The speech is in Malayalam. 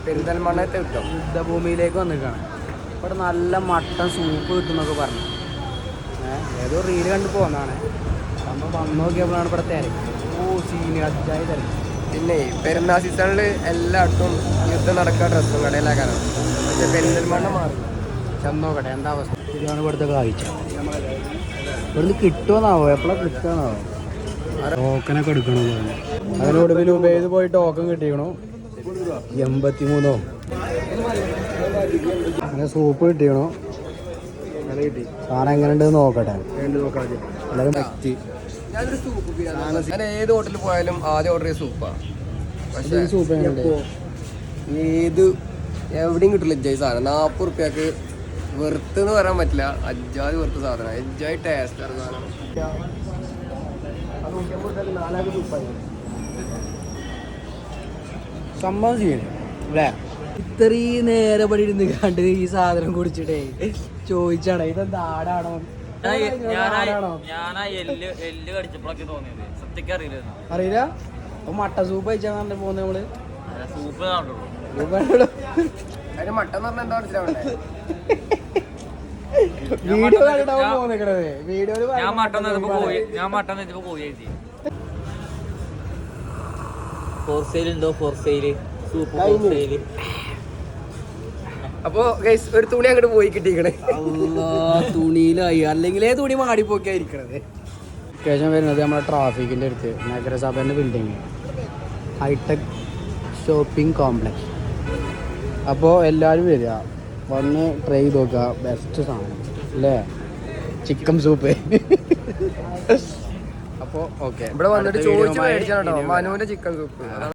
പെരിന്തൽമണ്ണത്തെ കിട്ടും. യുദ്ധഭൂമിയിലേക്ക് വന്നിരിക്കുകയാണ്. ഇവിടെ നല്ല മട്ടൻ സൂപ്പ് കിട്ടുമെന്നൊക്കെ പറഞ്ഞു. ഏതോ റീല് കണ്ട് പോകുന്നതാണ്. നമ്മൾ വന്നു നോക്കിയപ്പോഴാണ് ഇവിടെ തിരക്ക്. സീന് അച്ചായി തിരക്ക്. പിന്നെ പെരുന്നാൾ സീസണിൽ എല്ലായിടത്തും യുദ്ധം നടക്കുക ഡ്രസ്സും കടയിലാക്കാനാണ്. പക്ഷേ പെരിന്തൽമണ്ണ മാറി ചെന്നോക്കട്ടെ എന്താ അവസ്ഥ. ഇതാണ് ഇവിടുത്തെ കാഴ്ച. ഇവിടുന്ന് കിട്ടുമെന്നാവോ, എപ്പോഴാണ് കിട്ടുമെന്നാവോ. ടോക്കനൊക്കെ എടുക്കണോ അതിനോട് പിന്നെ ഉപയോഗിച്ച് പോയി ടോക്കൺ കിട്ടിക്കണോ 83. അങ്ങനെ സൂപ്പ് കിട്ടിക്കണോ സാധനം എങ്ങനെ ഉണ്ടെന്ന് നോക്കട്ടെ. എല്ലാവരും പറ്റി ഞാൻ ഏത് ഹോട്ടലിൽ പോയാലും ആദ്യം ഓർഡർ ചെയ്ത സൂപ്പാണ്. പക്ഷേ സൂപ്പ് ഏത് എവിടെയും കിട്ടില്ല എജ്ജായി സാധനം. 40 റുപ്യക്ക് വെറുത്തെന്ന് പറയാൻ പറ്റില്ല. അജ്ജാതി വെറുത്ത സാധനം, എജ്ജായി ടേസ്റ്റാണ് സാധനം. സംഭവം ചെയ്യണേ അല്ലേ. ഇത്രയും നേരെ പടി ഇരുന്ന് കണ്ട് ഈ സാധനം കുടിച്ചിട്ടേ ചോദിച്ചാണ് ഇതെന്താ ആടാണോ അറിയില്ല. അപ്പൊ മട്ട സൂപ്പ് കഴിച്ചാൽ പോകുന്നത് നമ്മള്. മട്ടൻ പറഞ്ഞാൽ എന്താ മനസ്സിലാവണ്ടേ. വീഡിയോ കണ്ടിട്ടാവും പോകുന്നത്. വീഡിയോയില് അപ്പൊ ഒരു തുണി അങ്ങോട്ട് പോയി കിട്ടിക്കണേ. തുണിയിലായി, അല്ലെങ്കിലേ തുണി മാടിപ്പോക്കിയായിരിക്കണത്. ശേഷം വരുന്നത് നമ്മുടെ ട്രാഫിക്കിന്റെ അടുത്ത് നഗരസഭേന്റെ ബിൽഡിങ് ഹൈടെക് ഷോപ്പിംഗ് കോംപ്ലക്സ്. അപ്പോൾ എല്ലാവരും വരിക, വന്ന് ട്രൈ ചെയ്ത് നോക്കുക. ബെസ്റ്റ് സാധനം അല്ലേ, ചിക്കൻ സൂപ്പ്. അപ്പോൾ ഓക്കെ, ഇവിടെ വന്നിട്ട് ചോദിച്ചു മേടിച്ചാണോ മനുവിന്റെ ചിക്കൻ സൂപ്പ്.